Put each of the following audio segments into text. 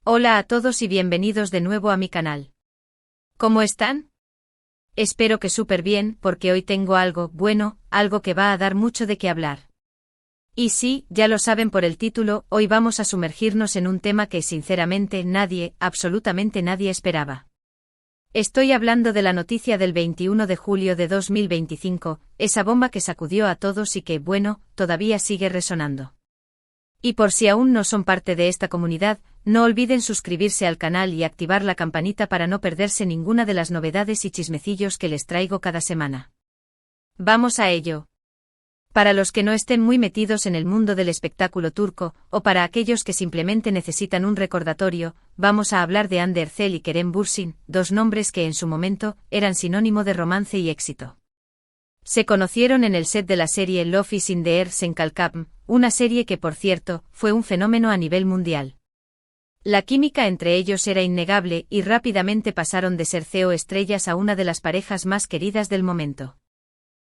Hola a todos y bienvenidos de nuevo a mi canal. ¿Cómo están? Espero que súper bien, porque hoy tengo algo bueno, algo que va a dar mucho de qué hablar. Y sí, ya lo saben por el título, hoy vamos a sumergirnos en un tema que sinceramente nadie, absolutamente nadie esperaba. Estoy hablando de la noticia del 21 de julio de 2025, esa bomba que sacudió a todos y que, bueno, todavía sigue resonando. Y por si aún no son parte de esta comunidad, no olviden suscribirse al canal y activar la campanita para no perderse ninguna de las novedades y chismecillos que les traigo cada semana. Vamos a ello. Para los que no estén muy metidos en el mundo del espectáculo turco, o para aquellos que simplemente necesitan un recordatorio, vamos a hablar de Hande Erçel y Kerem Bürsin, dos nombres que en su momento eran sinónimo de romance y éxito. Se conocieron en el set de la serie Love is in the Air Senkalkapm, una serie que por cierto, fue un fenómeno a nivel mundial. La química entre ellos era innegable y rápidamente pasaron de ser CEO estrellas a una de las parejas más queridas del momento.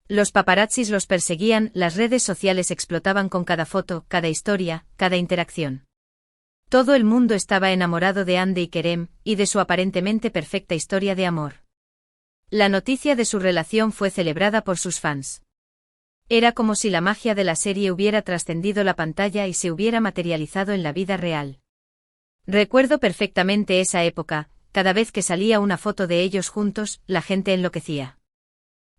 Los paparazzis los perseguían, las redes sociales explotaban con cada foto, cada historia, cada interacción. Todo el mundo estaba enamorado de Hande y Kerem, y de su aparentemente perfecta historia de amor. La noticia de su relación fue celebrada por sus fans. Era como si la magia de la serie hubiera trascendido la pantalla y se hubiera materializado en la vida real. Recuerdo perfectamente esa época, cada vez que salía una foto de ellos juntos, la gente enloquecía.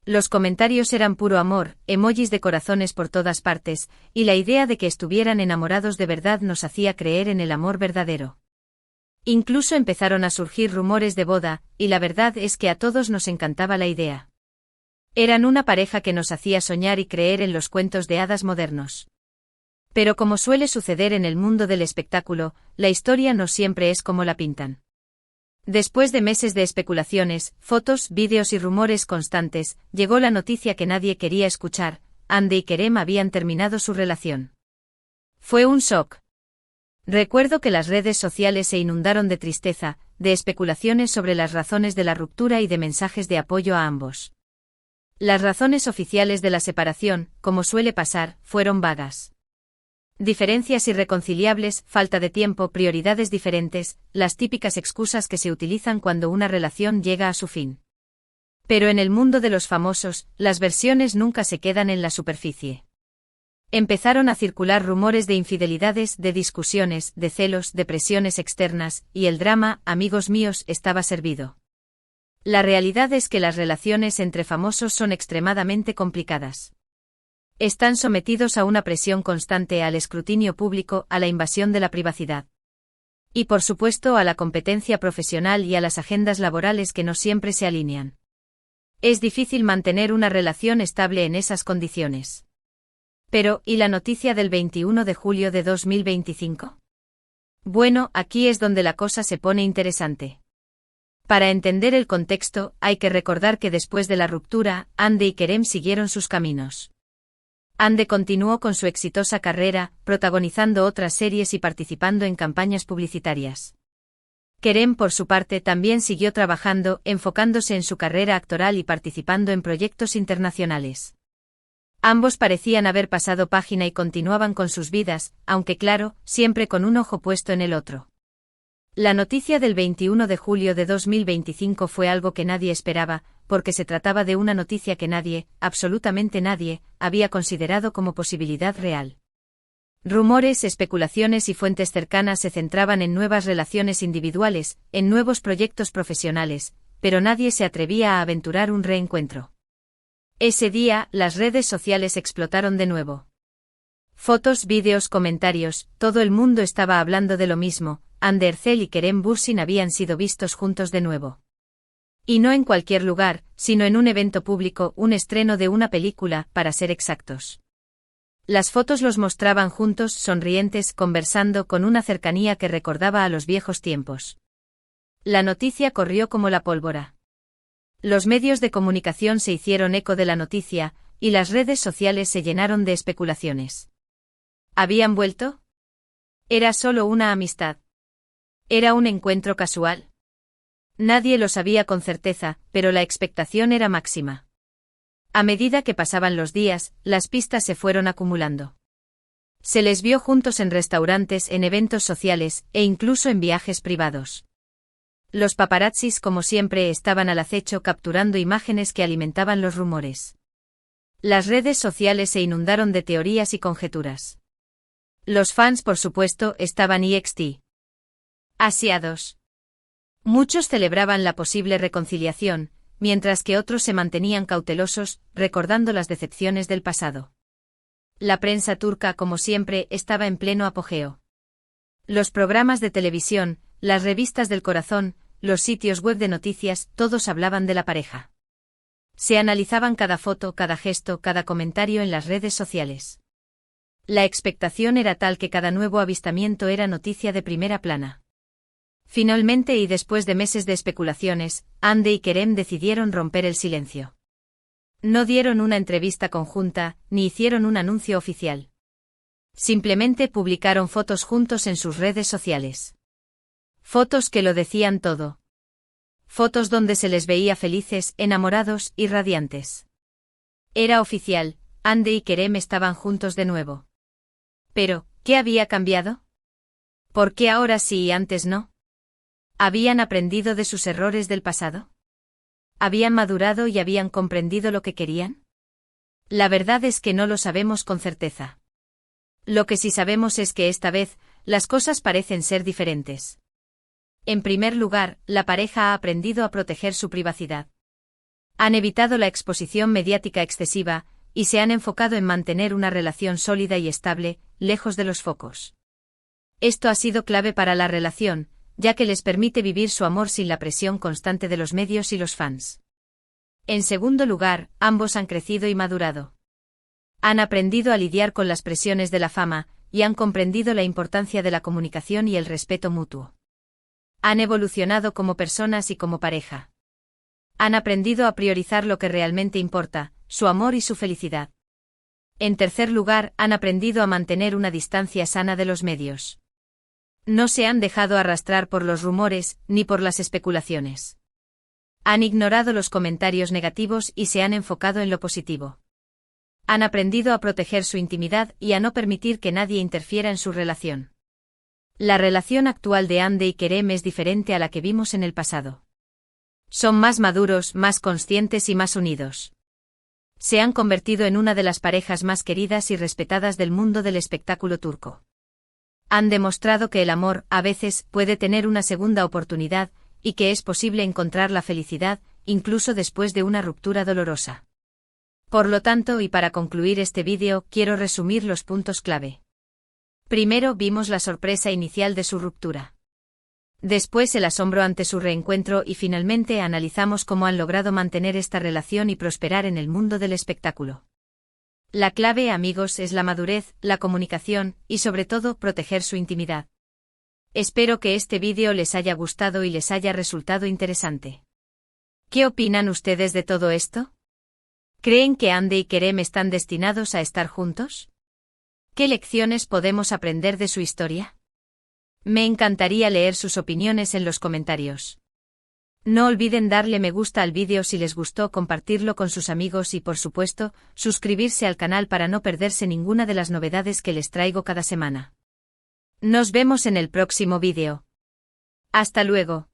Los comentarios eran puro amor, emojis de corazones por todas partes, y la idea de que estuvieran enamorados de verdad nos hacía creer en el amor verdadero. Incluso empezaron a surgir rumores de boda, y la verdad es que a todos nos encantaba la idea. Eran una pareja que nos hacía soñar y creer en los cuentos de hadas modernos. Pero como suele suceder en el mundo del espectáculo, la historia no siempre es como la pintan. Después de meses de especulaciones, fotos, vídeos y rumores constantes, llegó la noticia que nadie quería escuchar: Hande y Kerem habían terminado su relación. Fue un shock. Recuerdo que las redes sociales se inundaron de tristeza, de especulaciones sobre las razones de la ruptura y de mensajes de apoyo a ambos. Las razones oficiales de la separación, como suele pasar, fueron vagas. Diferencias irreconciliables, falta de tiempo, prioridades diferentes, las típicas excusas que se utilizan cuando una relación llega a su fin. Pero en el mundo de los famosos, las versiones nunca se quedan en la superficie. Empezaron a circular rumores de infidelidades, de discusiones, de celos, de presiones externas, y el drama, amigos míos, estaba servido. La realidad es que las relaciones entre famosos son extremadamente complicadas. Están sometidos a una presión constante, al escrutinio público, a la invasión de la privacidad. Y por supuesto a la competencia profesional y a las agendas laborales que no siempre se alinean. Es difícil mantener una relación estable en esas condiciones. Pero, ¿y la noticia del 21 de julio de 2025? Bueno, aquí es donde la cosa se pone interesante. Para entender el contexto, hay que recordar que después de la ruptura, Hande y Kerem siguieron sus caminos. Hande continuó con su exitosa carrera, protagonizando otras series y participando en campañas publicitarias. Kerem, por su parte, también siguió trabajando, enfocándose en su carrera actoral y participando en proyectos internacionales. Ambos parecían haber pasado página y continuaban con sus vidas, aunque claro, siempre con un ojo puesto en el otro. La noticia del 21 de julio de 2025 fue algo que nadie esperaba, porque se trataba de una noticia que nadie, absolutamente nadie, había considerado como posibilidad real. Rumores, especulaciones y fuentes cercanas se centraban en nuevas relaciones individuales, en nuevos proyectos profesionales, pero nadie se atrevía a aventurar un reencuentro. Ese día, las redes sociales explotaron de nuevo. Fotos, vídeos, comentarios, todo el mundo estaba hablando de lo mismo: Hande Erçel y Kerem Bürsin habían sido vistos juntos de nuevo. Y no en cualquier lugar, sino en un evento público, un estreno de una película, para ser exactos. Las fotos los mostraban juntos, sonrientes, conversando con una cercanía que recordaba a los viejos tiempos. La noticia corrió como la pólvora. Los medios de comunicación se hicieron eco de la noticia, y las redes sociales se llenaron de especulaciones. ¿Habían vuelto? ¿Era solo una amistad? ¿Era un encuentro casual? Nadie lo sabía con certeza, pero la expectación era máxima. A medida que pasaban los días, las pistas se fueron acumulando. Se les vio juntos en restaurantes, en eventos sociales, e incluso en viajes privados. Los paparazzis, como siempre, estaban al acecho capturando imágenes que alimentaban los rumores. Las redes sociales se inundaron de teorías y conjeturas. Los fans, por supuesto, estaban extasiados. Muchos celebraban la posible reconciliación, mientras que otros se mantenían cautelosos, recordando las decepciones del pasado. La prensa turca, como siempre, estaba en pleno apogeo. Los programas de televisión, las revistas del corazón, los sitios web de noticias, todos hablaban de la pareja. Se analizaban cada foto, cada gesto, cada comentario en las redes sociales. La expectación era tal que cada nuevo avistamiento era noticia de primera plana. Finalmente, y después de meses de especulaciones, Hande y Kerem decidieron romper el silencio. No dieron una entrevista conjunta, ni hicieron un anuncio oficial. Simplemente publicaron fotos juntos en sus redes sociales. Fotos que lo decían todo. Fotos donde se les veía felices, enamorados y radiantes. Era oficial, Hande y Kerem estaban juntos de nuevo. Pero, ¿qué había cambiado? ¿Por qué ahora sí y antes no? ¿Habían aprendido de sus errores del pasado? ¿Habían madurado y habían comprendido lo que querían? La verdad es que no lo sabemos con certeza. Lo que sí sabemos es que esta vez, las cosas parecen ser diferentes. En primer lugar, la pareja ha aprendido a proteger su privacidad. Han evitado la exposición mediática excesiva, y se han enfocado en mantener una relación sólida y estable, lejos de los focos. Esto ha sido clave para la relación, ya que les permite vivir su amor sin la presión constante de los medios y los fans. En segundo lugar, ambos han crecido y madurado. Han aprendido a lidiar con las presiones de la fama, y han comprendido la importancia de la comunicación y el respeto mutuo. Han evolucionado como personas y como pareja. Han aprendido a priorizar lo que realmente importa, su amor y su felicidad. En tercer lugar, han aprendido a mantener una distancia sana de los medios. No se han dejado arrastrar por los rumores, ni por las especulaciones. Han ignorado los comentarios negativos y se han enfocado en lo positivo. Han aprendido a proteger su intimidad y a no permitir que nadie interfiera en su relación. La relación actual de Hande y Kerem es diferente a la que vimos en el pasado. Son más maduros, más conscientes y más unidos. Se han convertido en una de las parejas más queridas y respetadas del mundo del espectáculo turco. Han demostrado que el amor, a veces, puede tener una segunda oportunidad, y que es posible encontrar la felicidad, incluso después de una ruptura dolorosa. Por lo tanto, y para concluir este vídeo, quiero resumir los puntos clave. Primero, vimos la sorpresa inicial de su ruptura. Después el asombro ante su reencuentro y finalmente analizamos cómo han logrado mantener esta relación y prosperar en el mundo del espectáculo. La clave, amigos, es la madurez, la comunicación, y sobre todo, proteger su intimidad. Espero que este vídeo les haya gustado y les haya resultado interesante. ¿Qué opinan ustedes de todo esto? ¿Creen que Hande y Kerem están destinados a estar juntos? ¿Qué lecciones podemos aprender de su historia? Me encantaría leer sus opiniones en los comentarios. No olviden darle me gusta al vídeo si les gustó, compartirlo con sus amigos y, por supuesto, suscribirse al canal para no perderse ninguna de las novedades que les traigo cada semana. Nos vemos en el próximo vídeo. Hasta luego.